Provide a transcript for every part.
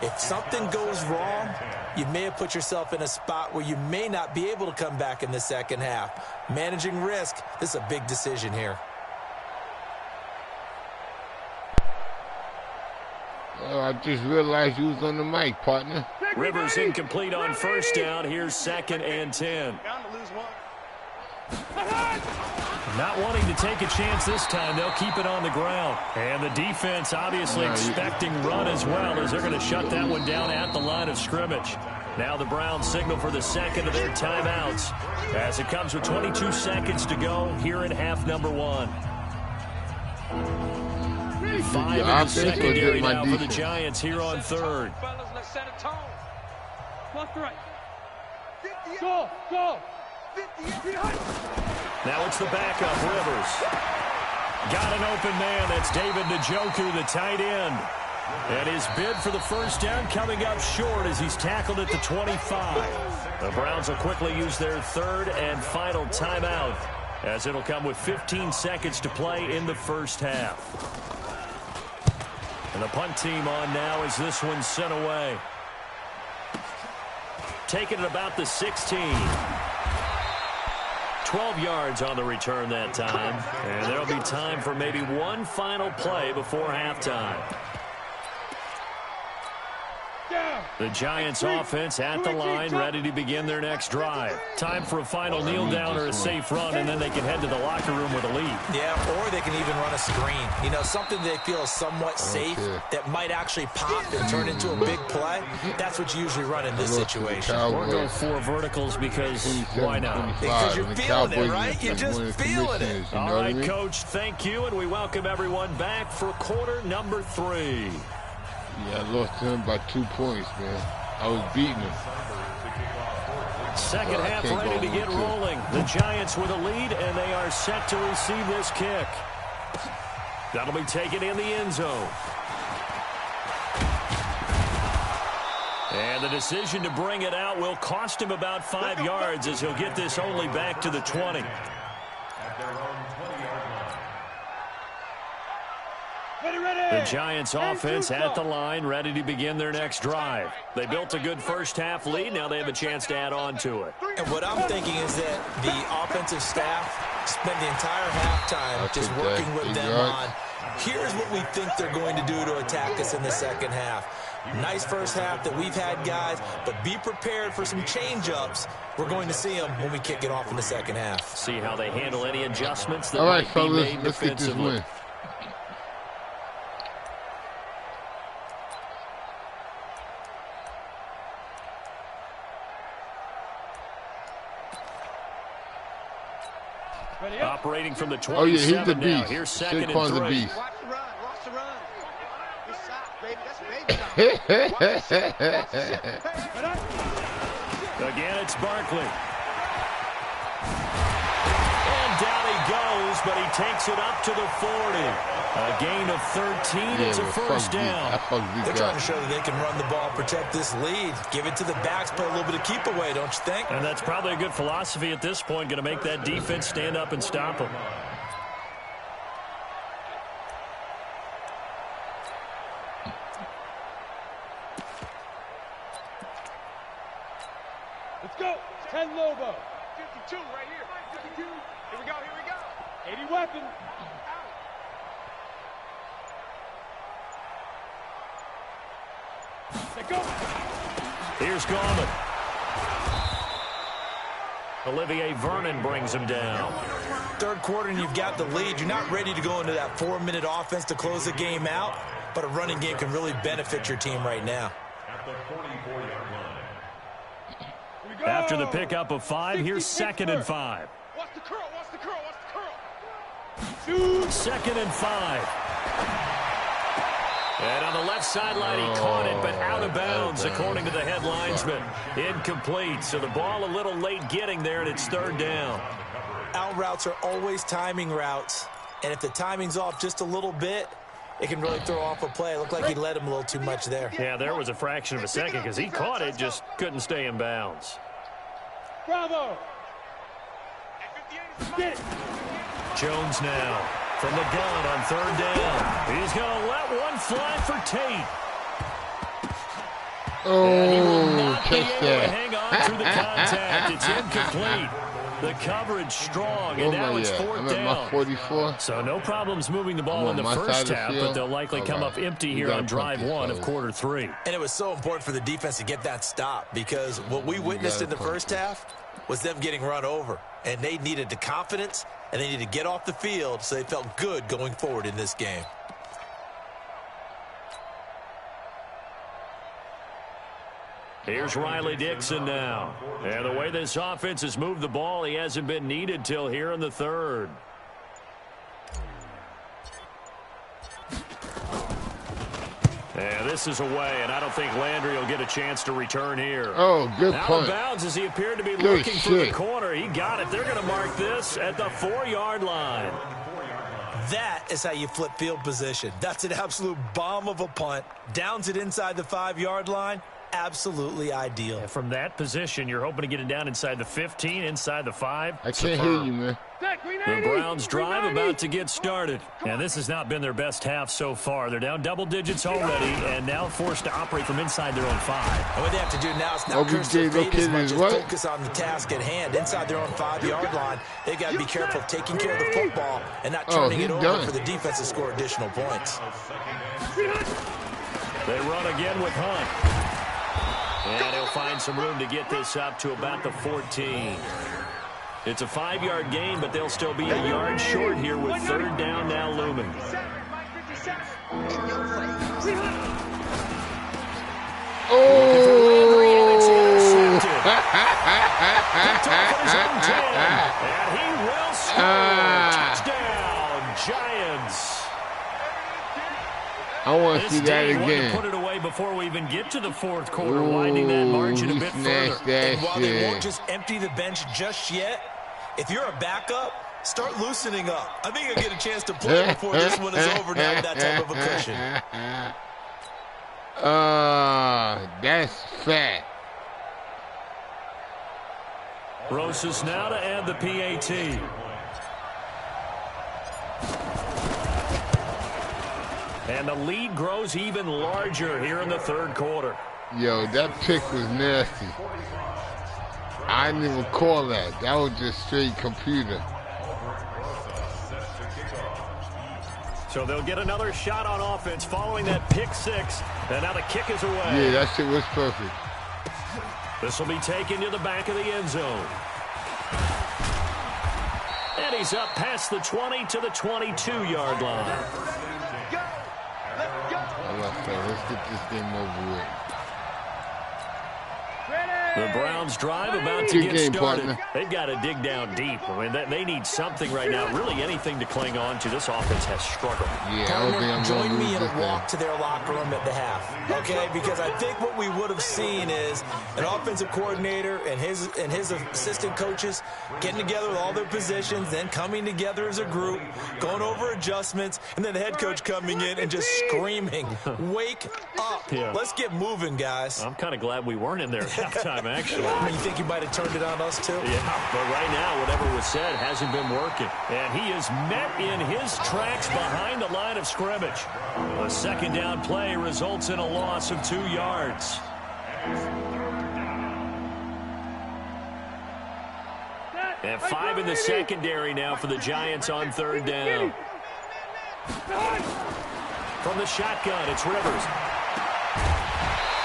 If something goes wrong, you may have put yourself in a spot where you may not be able to come back in the second half. Managing risk, this is a big decision here. I just realized you was on the mic, partner. Rivers incomplete on first down. Here's 2nd and 10. Not wanting to take a chance this time, they'll keep it on the ground. And the defense obviously expecting run as well, as they're going to shut that one down at the line of scrimmage. Now the Browns signal for the second of their timeouts as it comes with 22 seconds to go here in half number 1. 5 in the secondary now for the Giants here on 3rd. Go! Now it's the backup, Rivers. Got an open man. That's David Njoku, the tight end. And his bid for the first down coming up short as he's tackled at the 25. The Browns will quickly use their 3rd and final timeout, as it'll come with 15 seconds to play in the first half. And the punt team on now as this one's sent away. Taking it about the 16. 12 yards on the return that time. And there'll be time for maybe one final play before halftime. The Giants offense at the line, ready to begin their next drive. Time for a final kneel down or a safe run, and then they can head to the locker room with a lead. Yeah, or they can even run a screen. You know, something they feel is somewhat safe that might actually pop and turn into a big play. That's what you usually run in this situation. Or go 4 verticals because why not? Because you're feeling it, right? You're just feeling it. All right, Coach, thank you, and we welcome everyone back for quarter number 3. Yeah, I lost to him by 2 points, man. I was beating him. Second half ready to get rolling. The Giants with a lead, and they are set to receive this kick. That'll be taken in the end zone. And the decision to bring it out will cost him about 5 yards, as he'll get this only back to the 20. The Giants offense at the line, ready to begin their next drive. They built a good first half lead. Now they have a chance to add on to it. And what I'm thinking is that the offensive staff spent the entire halftime just working with them on, here's what we think they're going to do to attack us in the second half. Nice first half that we've had, guys, but be prepared for some change-ups. We're going to see them when we kick it off in the second half. See how they handle any adjustments that All right, might be made let's get this win. Operating from the 27 oh, yeah, he's the beast. Now. Here's 2nd and 3. The beast. Watch the run. Watch the run. Good shot, baby. That's baby shot. Again, it's Barkley. And down he goes, but he takes it up to the 40. A gain of 13. It's a first down. They're trying to show that they can run the ball, protect this lead. Give it to the backs, play a little bit of keep away, don't you think? And that's probably a good philosophy at this point, going to make that defense stand up and stop them. Let's go. 10 Lobo. 52 right here. 52. Here we go. 80 weapon. They go. Here's Gorman. Olivier Vernon brings him down. Third quarter and you've got the lead. You're not ready to go into that 4-minute offense to close the game out, but a running game can really benefit your team right now. After the pickup of 5, here's 2nd and 5. Watch the curl. 2nd and 5. And on the left sideline, he caught it, but out of bounds, according to the head linesman. Incomplete, so the ball a little late getting there, and it's 3rd down. Out routes are always timing routes, and if the timing's off just a little bit, it can really throw off a play. It looked like he led him a little too much there. Yeah, there was a fraction of a second because he caught it, just couldn't stay in bounds. Bravo! Get it! Jones now from the gun on 3rd down. He's going to let one fly for Tate. And he will not be able catch to that. hang on through the contact. It's incomplete. The coverage strong, and now it's fourth I'm at my down. 44. So no problems moving the ball in the my first side of the half, field. but they'll likely come up empty here on drive one of quarter three. And it was so important for the defense to get that stop because what we witnessed in the first half was them getting run over. And they needed the confidence, and they needed to get off the field so they felt good going forward in this game. Here's Riley Dixon now. And the way this offense has moved the ball, he hasn't been needed till here in the third. And this is away, and I don't think Landry will get a chance to return here. Oh, good Out punt. of bounds as he appeared to be Good looking for the shit. corner. He got it. They're going to mark this at the 4-yard line. That is how you flip field position. That's an absolute bomb of a punt. Downs it inside the 5-yard line. Absolutely ideal. And from that position, you're hoping to get it down inside the 15, inside the 5. I can't hear you, man. The Browns drive about to get started. And this has not been their best half so far. They're down double digits already and now forced to operate from inside their own 5. And what they have to do now is not curse their fate as much as what? focus on the task at hand. Inside their own 5-yard line, they've got to be careful of taking care of the football and not turning it over for the defense to score additional points. They run again with Hunt. And he'll find some room to get this up to about the 14. It's a 5-yard gain, but they'll still be a yard short here with third down now looming. And he will score. Touchdown, Giants. I want to see that again. To put it away before we even get to the fourth quarter, winding that margin a bit further. And while they won't just empty the bench just yet, if you're a backup, start loosening up. I think you'll get a chance to play before this one is over now with that type of a cushion. That's fat. Rosas now to add the PAT. And the lead grows even larger here in the third quarter. Yo, that pick was nasty. I didn't even call that. That was just straight computer. So they'll get another shot on offense following that pick 6. And now the kick is away. Yeah, that shit was perfect. This will be taken to the back of the end zone. And he's up past the 20 to the 22-yard line. Let's get this game over with. The Browns drive about to get started. They've got to dig down deep. I mean, they need something right now. Really anything to cling on to. This offense has struggled. Yeah, I don't think I'm going to lose this Join me in a walk thing. to their locker room at the half, okay? Because I think what we would have seen is an offensive coordinator and his assistant coaches getting together with all their positions, then coming together as a group, going over adjustments, and then the head coach coming in and just screaming, "Wake up! Yeah. Let's get moving, guys." I'm kind of glad we weren't in there at halftime, actually. You think you might have turned it on us, too? Yeah, but right now, whatever was said hasn't been working. And he is met in his tracks behind the line of scrimmage. A second down play results in a loss of 2 yards. And 5 in the secondary now for the Giants on third down. From the shotgun, it's Rivers.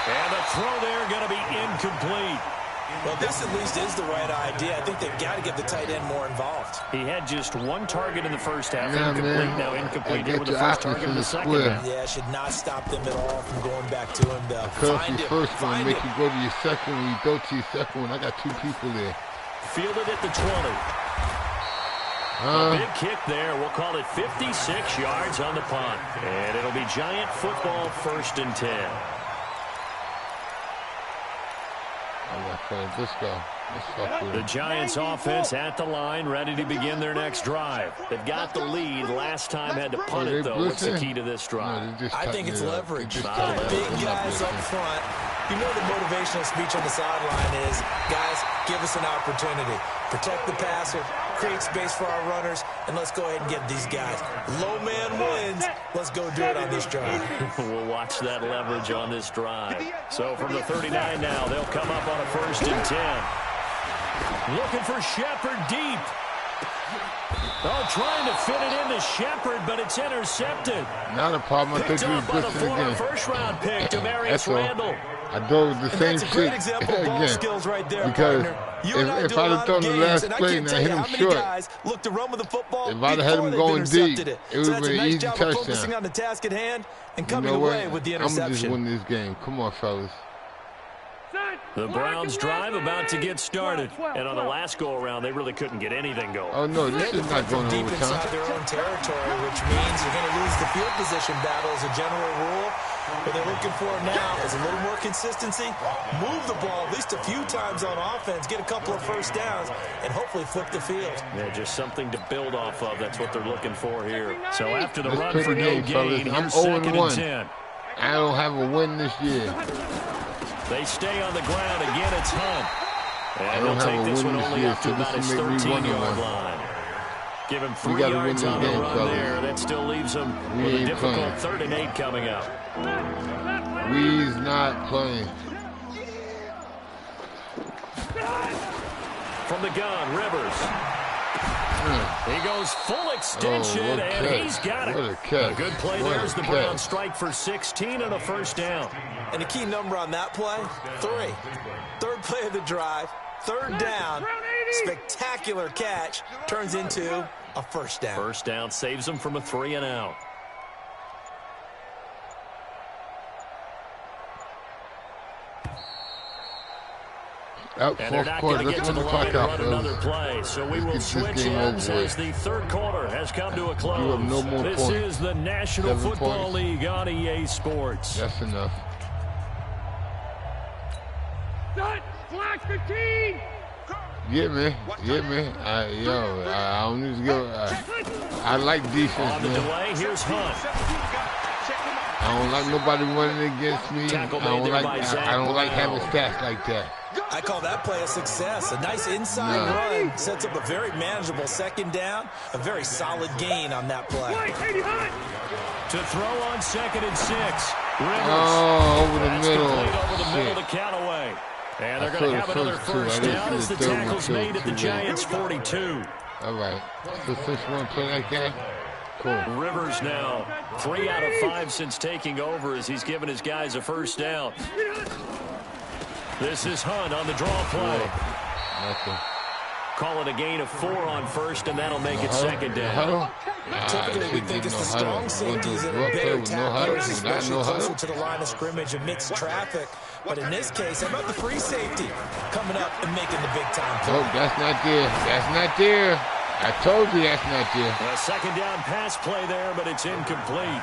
And the throw there going to be incomplete. Well, this at least is the right idea. I think they've got to get the tight end more involved. He had just 1 target in the first half. Yeah, Incomplete, man. now incomplete I here with the get first your target in the options in the second square. half. Yeah, it should not stop them at all from going back to him. Curse your first one, make you go to your second one. You go to your second one. I got 2 people there. Fielded at the 20. A big kick there. We'll call it 56 yards on the punt. And it'll be Giant football, 1st and 10. Let's go. The Giants offense at the line, ready to begin their next drive. They've got the lead. Last time had to punt it, though. What's the key to this drive? I think it's leverage. Big guys up front. You know the motivational speech on the sideline is, guys, give us an opportunity. Protect the passer, create space for our runners, and let's go ahead and get these guys. Low man wins. Let's go do it on this drive. We'll watch that leverage on this drive. So from the 39 now, they'll come up on a 1st and 10. Looking for Shepard deep. Oh, trying to fit it into Shepard, but it's intercepted. Not a problem. I think he was blitzing again. First-round pick, Demarius Randall. I thought it was the same shit again. Right there, because if I'd have thrown the last play and I hit him short, if I'd have had him going deep, it would have been an easy touchdown. On the task at hand and coming away with the interception. I'm just win this game. Come on, fellas. The Browns drive about to get started. And on the last go-around, they really couldn't get anything going. Oh, no, this is not going deep overtime. Inside their own territory, which means you're going to lose the field position battle as a general rule. What they're looking for now is a little more consistency. Move the ball at least a few times on offense, get a couple of first downs, and hopefully flip the field. Yeah, just something to build off of. That's what they're looking for here. So after the run for no gain, I'm here's 2nd and 10. I don't have a win this year. They stay on the ground. Again, it's Hunt. And they'll take this one only up to about his 13-yard line. Give him 3 yards on the run there. That still leaves him with a difficult 3rd and 8 coming up. We's not playing. From the gun, Rivers. He goes full extension, and he's got it. What a catch. A good play there as the Browns strike for 16 and a 1st down. And the key number on that play, 3. 3rd play of the drive, 3rd down, spectacular catch, turns into a 1st down. 1st down saves them from a 3 and out. Out, and they're not going to get to the line to run another play, so we will switch ends as the 3rd quarter has come to a close. No more this points. Is the National Football League on EA Sports. That's enough. Flag 15. Get me. I don't need to go. I like defense, on the delay, here's Hunt. I don't like nobody running against me. I don't like having stats like that. I call that play a success. A nice inside run sets up a very manageable 2nd down. A very solid gain on that play. To throw on 2nd and 6. Rivers. Oh, over the middle. Over the middle to Callaway. And they're going to have another 1st down as the tackle's made at the Giants' 42. All right. So since one play like that, cool. Rivers now 3 out of 5 since taking over as he's given his guys a 1st down. This is Hunt on the draw play. Nothing. Call it a gain of 4 on 1st, and that'll make it 2nd down. Typically, we think it's the strong safeties that are better tacklers, especially closer to the line of scrimmage amidst traffic. But in this case, how about the free safety coming up and making the big-time play? Oh, that's not there. That's not there. I told you that's not there. A 2nd down pass play there, but it's incomplete.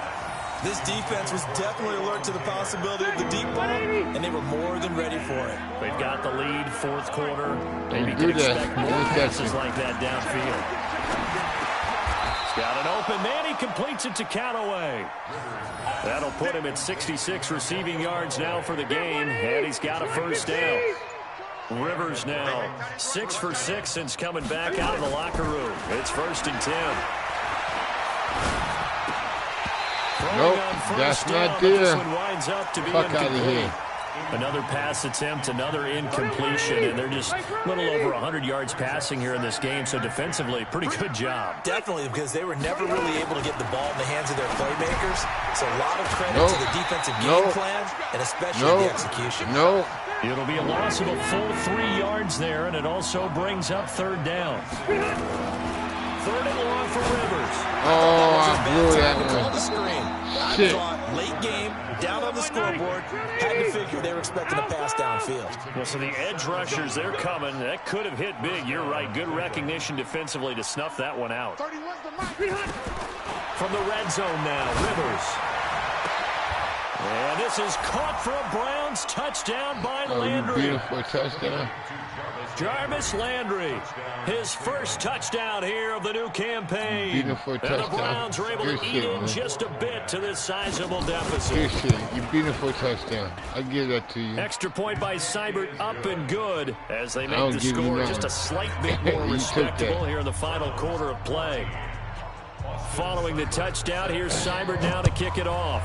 This defense was definitely alert to the possibility of the deep ball, and they were more than ready for it. They've got the lead, 4th quarter. Maybe can expect more passes like that downfield. He's got an open man. He completes it to Callaway. That'll put him at 66 receiving yards now for the game, and he's got a 1st down. Rivers now 6 for 6 since coming back out of the locker room. It's 1st and 10. Nope, that's not there. Fuck out of here. Another pass attempt, another incompletion, and they're just a little over 100 yards passing here in this game, so defensively, pretty good job. Definitely, because they were never really able to get the ball in the hands of their playmakers, so a lot of credit to the defensive game plan, and especially the execution. It'll be a loss of a full 3 yards there, and it also brings up 3rd down. 3rd and long for Rivers. Oh, I blew that one. Shit. Late game, down on the scoreboard. Had to figure they were expecting a pass downfield. Well, so the edge rushers, they're coming. That could have hit big. You're right. Good recognition defensively to snuff that one out. From the red zone now, Rivers. And this is caught for a Browns touchdown by Landry. Beautiful touchdown. Jarvis Landry, his first touchdown here of the new campaign. And the Browns are able to eat in just a bit to this sizable deficit. Good shit. You beat him for a touchdown. I give that to you. Extra point by Seibert, up and good, as they make the score just a slight bit more respectable here in the final quarter of play. Following the touchdown, here's Seibert now to kick it off.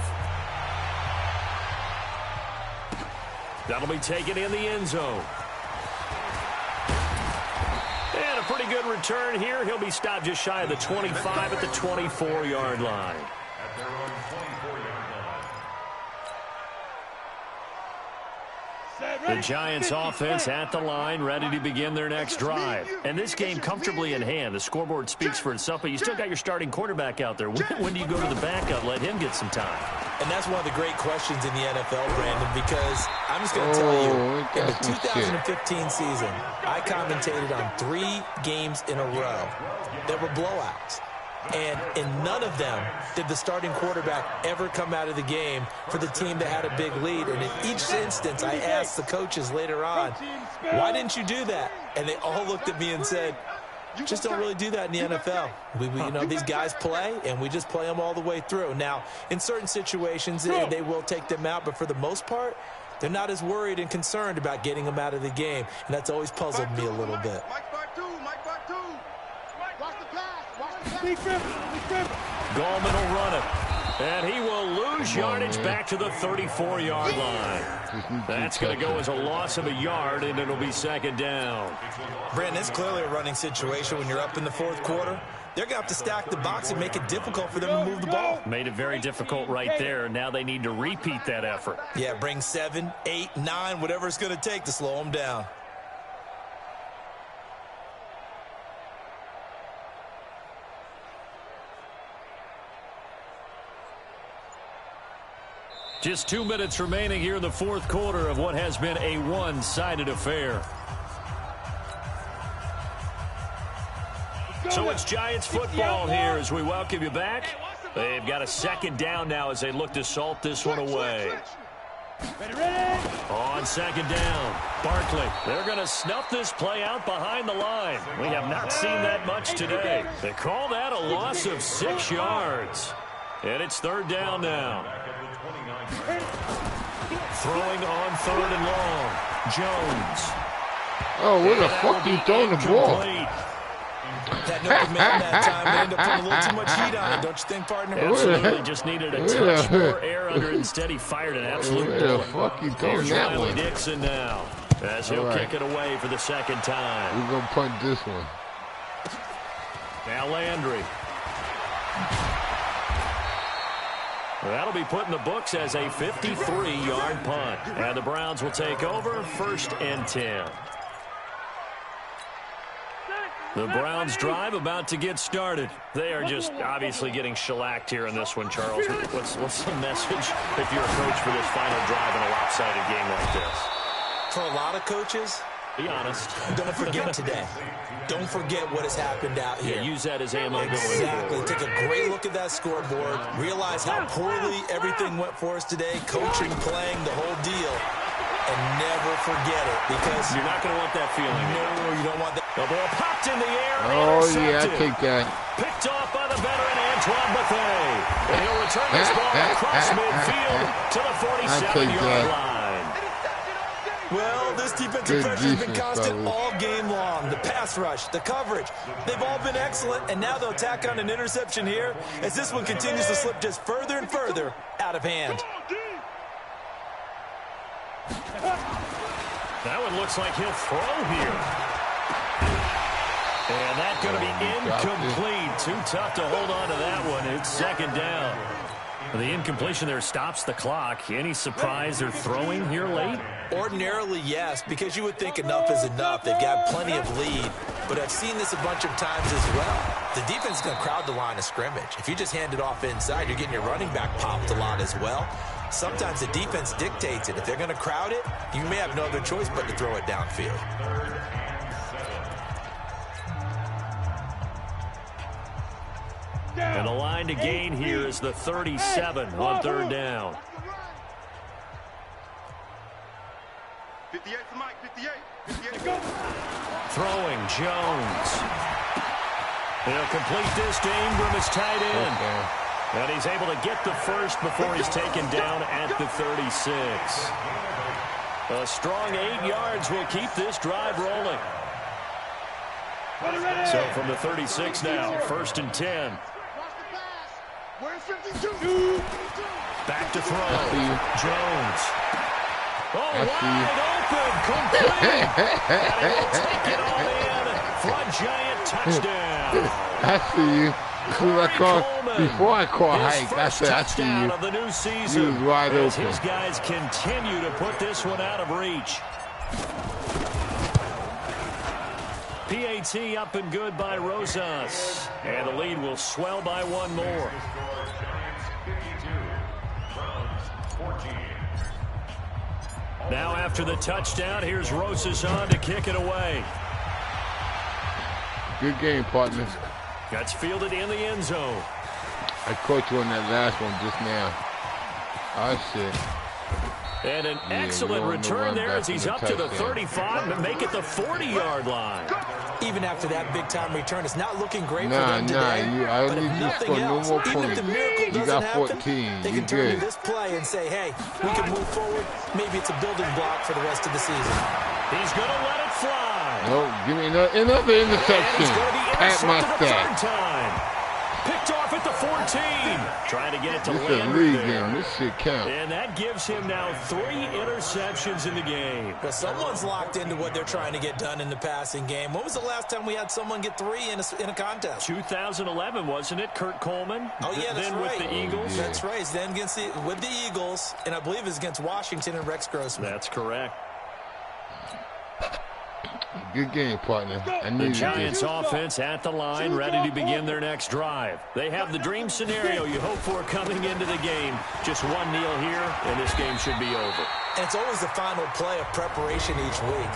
That'll be taken in the end zone. And a pretty good return here. He'll be stopped just shy of the 25 at the 24-yard line. The Giants offense at the line, ready to begin their next drive. And this game comfortably in hand. The scoreboard speaks for itself, but you still got your starting quarterback out there. When do you go to the backup, let him get some time? And that's one of the great questions in the NFL, Brandon, because I'm just going to tell you, in the 2015 season, I commentated on 3 games in a row that were blowouts. And in none of them did the starting quarterback ever come out of the game for the team that had a big lead. And in each instance, I asked the coaches later on, why didn't you do that? And they all looked at me and said, just don't really do that in the NFL. You know, these guys play, and we just play them all the way through. Now, in certain situations, they will take them out, but for the most part, they're not as worried and concerned about getting them out of the game. And that's always puzzled me a little bit. Gallman will run it. And he will lose yardage back to the 34-yard line. That's going to go as a loss of a yard, and it'll be second down. Brandon, it's clearly a running situation when you're up in the fourth quarter. They're going to have to stack the box and make it difficult for them to move the ball. Made it very difficult right there. Now they need to repeat that effort. Yeah, bring 7, 8, 9, whatever it's going to take to slow them down. Just 2 minutes remaining here in the fourth quarter of what has been a one-sided affair. So it's Giants football here as we welcome you back. They've got a second down now as they look to salt this one away. On second down, Barkley. They're going to snuff this play out behind the line. We have not seen that much today. They call that a loss of 6 yards. And it's third down now. Throwing on third and long. Jones. Oh, where the fuck you throwing the ball? That no command that time. They end up putting a little too much heat on it, don't you think, partner? Absolutely. Just needed a touch more air under it. Instead, he fired an absolute bullet. Where the fuck you throwing that one? Dixon now, as he'll kick it away for the second time. We're going to punt this one. Now Landry. That'll be put in the books as a 53-yard punt. And the Browns will take over, 1st and 10. The Browns drive about to get started. They are just obviously getting shellacked here in this one, Charles. What's the message if you're a coach for this final drive in a lopsided game like this? For a lot of coaches, be honest. Don't forget today. Don't forget what has happened out here. Yeah, use that as ammo. Exactly. Take a great look at that scoreboard. Realize how poorly everything went for us today. Coaching, playing, the whole deal. And never forget it, because you're not going to want that feeling. No, you don't want that. The ball popped in the air. Oh, yeah, I take that. Picked off by the veteran Antoine Bethea. And he'll return this ball across midfield to the 47-yard line. Well, this defensive pressure has been constant all game long. The pass rush, the coverage, they've all been excellent, and now they'll tack on an interception here as this one continues to slip just further and further out of hand. That one looks like he'll throw here. And that's going to be incomplete. Too tough to hold on to that one. It's second down. The incompletion there stops the clock. Any surprise they're throwing here late? Ordinarily, yes, because you would think enough is enough. They've got plenty of lead, but I've seen this a bunch of times as well. The defense is going to crowd the line of scrimmage. If you just hand it off inside, you're getting your running back popped a lot as well. Sometimes the defense dictates it. If they're going to crowd it, you may have no other choice but to throw it downfield. And the line to gain here is the 37 on third down. 58 for Mike, 58. Throwing Jones. He'll complete this to Ingram as tight end. And he's able to get the first before he's taken down at the 36. A strong 8 yards will keep this drive rolling. So from the 36 now, 1st and 10. Back to throw. Jones. Oh, wide open. Complete. And he'll take it all in for a giant touchdown. I see you. Before I call hike, I said, I see you. Of the new season. He was wide open. His guys continue to put this one out of reach. PAT up and good by Rosas. And the lead will swell by 1 more. Now after the touchdown, here's Rosas on to kick it away. Good game, partners. That's fielded in the end zone. I caught you on that last one just now. Oh, shit. And an excellent return there as he's up to the 35 and make it the 40-yard line. Even after that big-time return, it's not looking great for them today. I need you to score no more points. You got 14. They can turn to this play and say, hey, we can move forward. Maybe it's a building block for the rest of the season. He's going to let it fly. No, give me another interception. At my stat. Picked off at the 14. Trying to get it to land. This is a league game. This shit count. And that gives him now 3 interceptions in the game. But someone's locked into what they're trying to get done in the passing game. When was the last time we had someone get 3 in a contest? 2011, wasn't it? Kurt Coleman. Oh, yeah, that's then right. with the Eagles. Yeah. That's right. Then with the Eagles, and I believe it's against Washington and Rex Grossman. That's correct. Good game, partner. The Giants offense at the line, ready to begin their next drive. They have the dream scenario you hope for coming into the game. Just 1 kneel here, and this game should be over. And it's always the final play of preparation each week.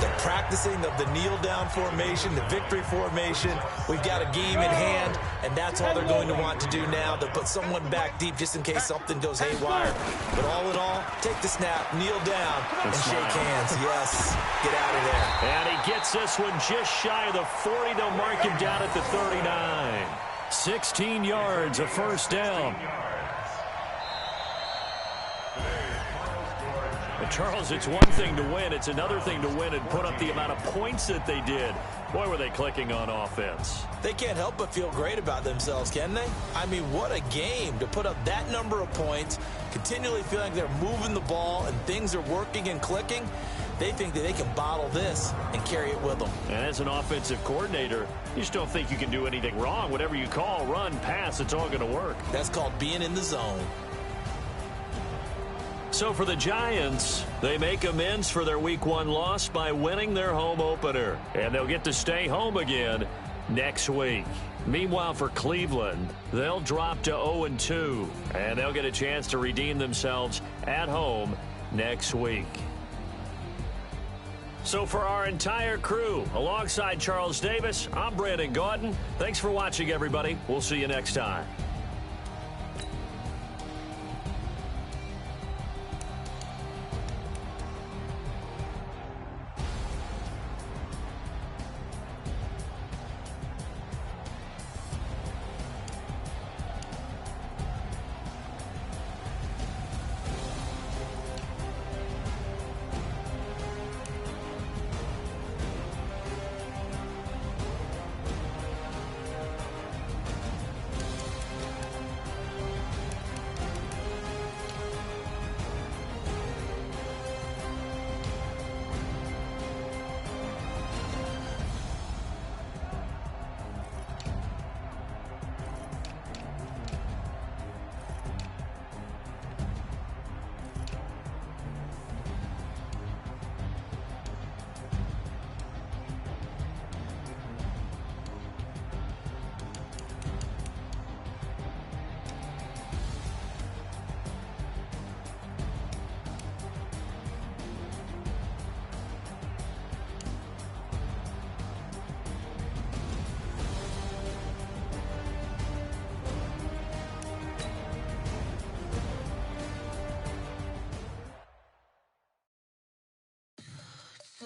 The practicing of the kneel-down formation, the victory formation. We've got a game in hand, and that's all they're going to want to do now. They'll put someone back deep just in case something goes haywire. But all in all, take the snap, kneel down, and shake hands. Yes, get out of there. And he gets this one just shy of the 40. They'll mark him down at the 39. 16 yards, a first down. Charles, it's one thing to win. It's another thing to win and put up the amount of points that they did. Boy, were they clicking on offense. They can't help but feel great about themselves, can they? I mean, what a game to put up that number of points, continually feeling like they're moving the ball and things are working and clicking. They think that they can bottle this and carry it with them. And as an offensive coordinator, you just don't think you can do anything wrong. Whatever you call, run, pass, it's all going to work. That's called being in the zone. So for the Giants, they make amends for their Week 1 loss by winning their home opener. And they'll get to stay home again next week. Meanwhile, for Cleveland, they'll drop to 0-2. And they'll get a chance to redeem themselves at home next week. So for our entire crew, alongside Charles Davis, I'm Brandon Gaudin. Thanks for watching, everybody. We'll see you next time.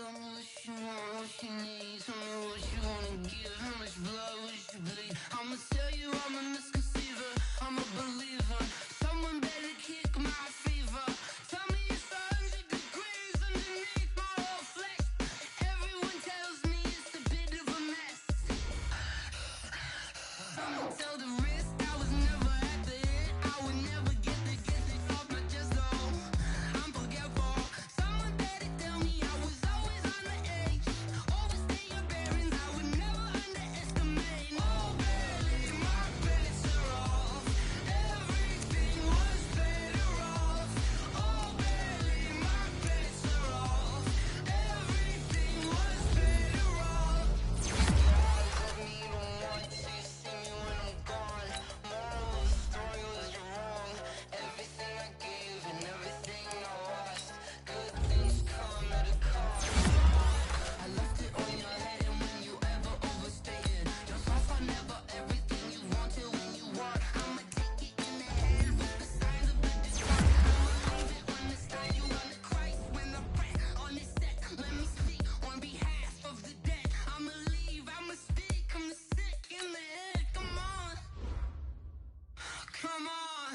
Tell me what you want, what you need. Tell me what you wanna give. How much blood would you bleed? I'ma tell you I'm a misconceiver. I'm a believer. Someone better kick my fever. Tell me it's 100 degrees underneath my whole flesh. Everyone tells me it's a bit of a mess. Someone tell the risk I was never at the hit. I would never get it off my chest though. I'm forgetful. Someone better tell me I was always on the edge. Overstay your bearings, I would never underestimate. Oh baby, my bets are off. Everything was better off. Oh baby, my bets are off. Everything was better off. Love me even once, so you see me when I'm gone. Moral of the story was you're wrong. Everything I gave and everything I lost. Good things come at a cost. I left it on your head, and when you ever overstay it, your thoughts are never everything you wanted when you want. I'ma take it in the head with the signs of the distraught. I'ma leave it when it's time. You run the Christ when I press on this set. Let me speak on behalf of the dead. I'ma leave, I'ma speak. I'm sick in the head. Come on, come on.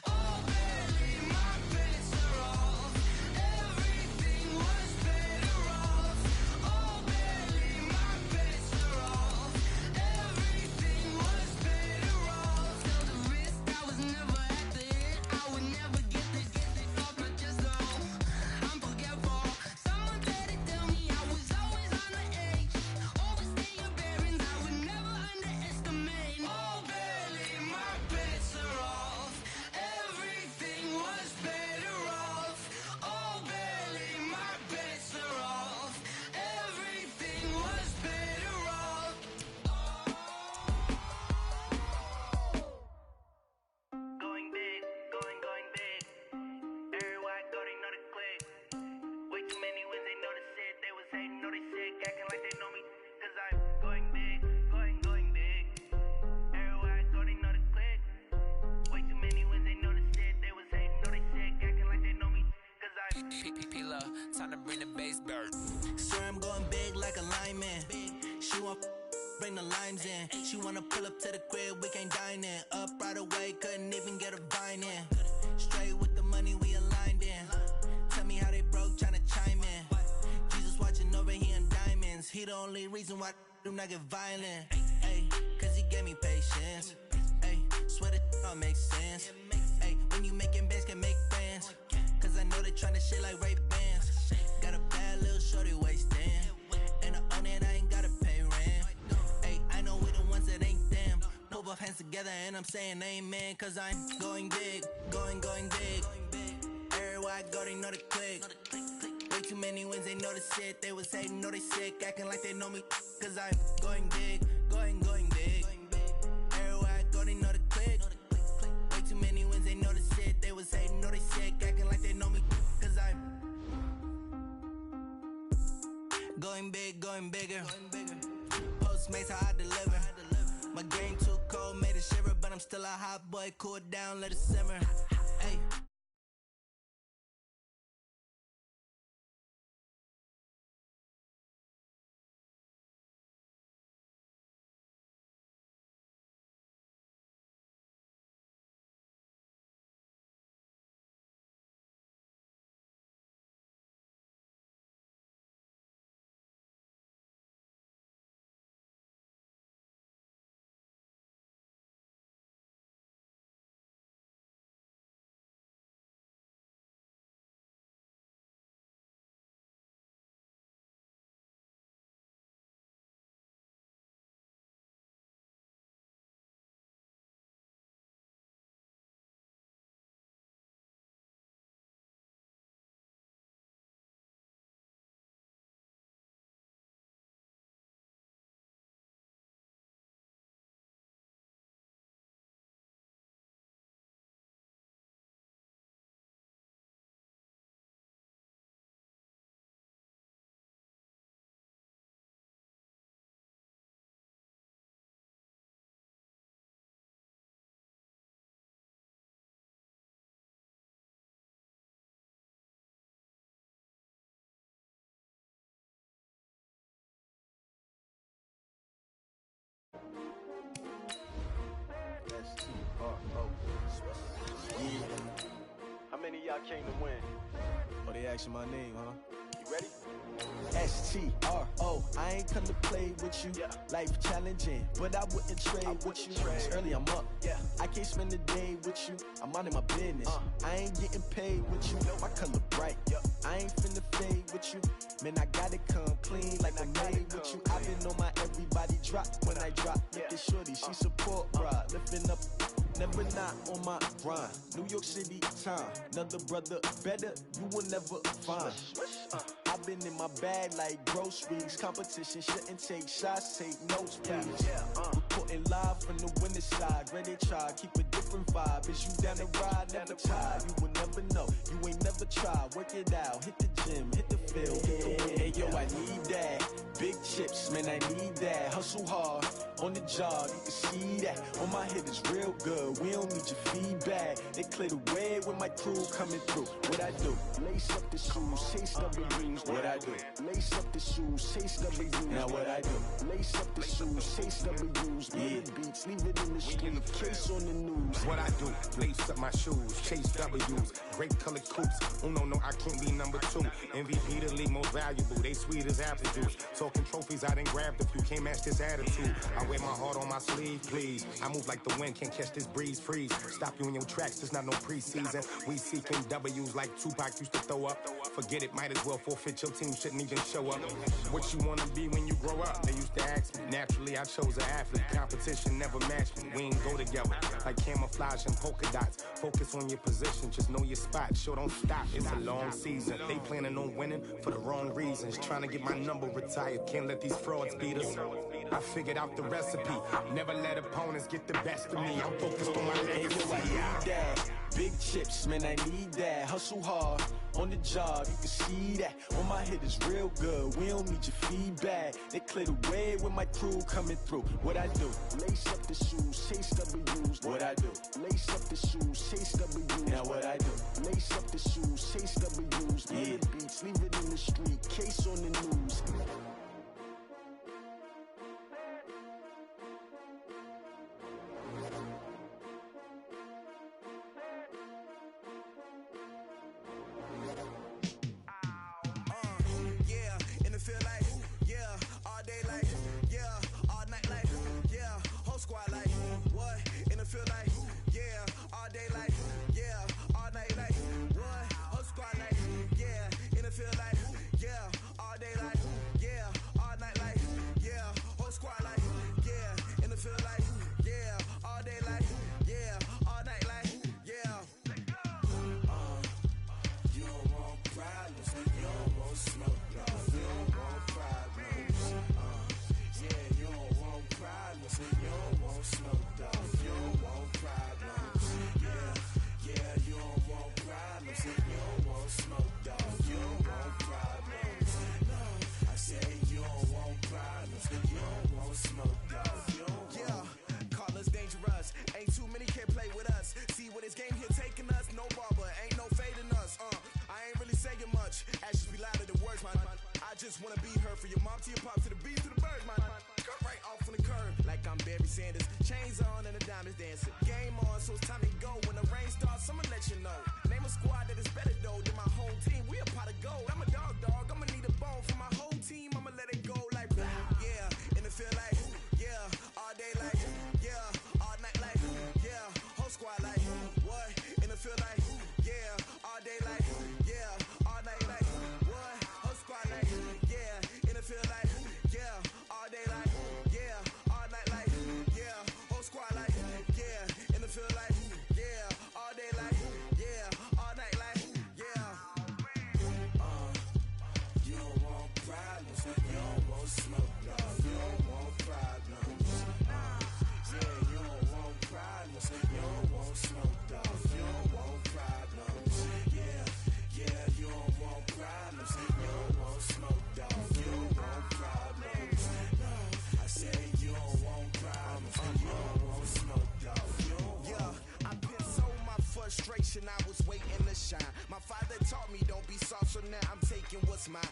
Oh baby, my bets are off. Everything was better off. Oh baby, my bets are off. Everything was better off. Tell the risk I was never at the hit. I would never get it off my chest though. I'm forgetful. Someone better tell me I was always on the edge. Overstay your bearings, I would never underestimate. Oh baby, my bets are off. Everything was better off. Oh baby, my bets are off. Everything was better off. Going big, going big. Everywhere I go, they know the click. Way too many wins, they know the shit. They was hating, know they sick, acting like they know me. Cause I'm going big, going big. Everywhere I go, they know the click. Way too many wins, they know the shit. They was hating, know they sick, acting like they know me. Cause I'm P-P-P-Lo, time to bring the bass back. swear I'm going big like a lineman. She want bring the limes in. She wanna pull up to the crib, we can't dine in. Up right away, couldn't even get a vine in. Straight with the money we aligned in. Tell me how they broke, tryna chime in. Jesus watching over here in diamonds. He the only reason why do not get violent. Ay, cause he gave me patience. Ay, swear that all makes sense. Ay, when you making bands, can make friends. Cause I know they tryna shit like Ray-Bans. Got a bad little shorty wasting. And I own it, I ain't gotta pay rent. Ay, I know we the ones that ain't them. Pull both hands together and I'm saying amen. Cause I'm going big, going big. Everywhere I go, they know the click. Way too many wins, they know the shit. They was hating, know they sick, acting like they know me. Cause I'm going big, going big. Everywhere I go, they know the click. Way too many wins, they know the shit. They was hating, know they sick, acting like they know me. Cause I'm going big, going bigger. Postmates, how I deliver. My game too cold, made it shiver. But I'm still a hot boy, cool it down, let it simmer. Hey. many of y'all came to win? Oh, they asking my name, huh? You ready? STRO, I ain't come to play with you. Life challenging, but I wouldn't trade with you. It's early, I'm up. I can't spend the day with you. I'm minding my business. I ain't getting paid with you. My color bright. I ain't finna fade with you. Man, I gotta come clean like I made with you. I've been on my everybody drop when I drop. Look at shorty, she support ride. Lifting up, never not on my grind. New York City time, another brother better, you will never find. I've been in my bag like groceries. Competition shouldn't take shots, take notes, please. Reporting live from the winning side. Ready to try, keep a different vibe. Is you down the ride, never tired. You will never know, you ain't never tried. Work it out, hit the gym, hit the field, hit the wind. Hey yo, I need that. Big chips, man, I need that. Hustle hard, on the job, you can see that. On my head is real good, we don't need your feedback. They clear the way with my crew coming through. What I do? Lace up the shoes, chase W's. What I do? Lace up the shoes, chase W's. Now what I do? Lace up the shoes, chase W's. Yeah, beats, leave it in the street, case on the news. What I do? Lace up my shoes, chase W's. Great colored coops. Oh no, I can't be number 2. MVP the league most valuable. They sweet as apple juice. Talking trophies, I done grabbed a few. Can't match this attitude. I wear my heart on my sleeve, please. I move like the wind, can't catch this breeze, freeze. Stop you in your tracks, there's not no preseason. We seeking W's like Tupac used to throw up. Forget it, might as well forfeit. Your team shouldn't even show up. What you wanna be when you grow up? They used to ask me. Naturally, I chose an athlete. Competition never matched me. We ain't go together like camouflage and polka dots. Focus on your position, just know your spot. Sure, don't stop. It's a long season. They planning on winning for the wrong reasons. Trying to get my number retired. Can't let these frauds beat us. I figured out the recipe. Never let opponents get the best of me. I'm focused on my legacy. Big chips, man, I need that. Hustle hard, on the job, you can see that. On my head is real good, we don't need your feedback. They clear the way with my crew coming through. What I do? Lace up the shoes, chase W's. What I do? Lace up the shoes, chase W's. Now what I do? Lace up the shoes, chase W's. Yeah, beats, leave it in the street, case on the news. I was waiting to shine. My father taught me don't be soft, so now I'm taking what's mine.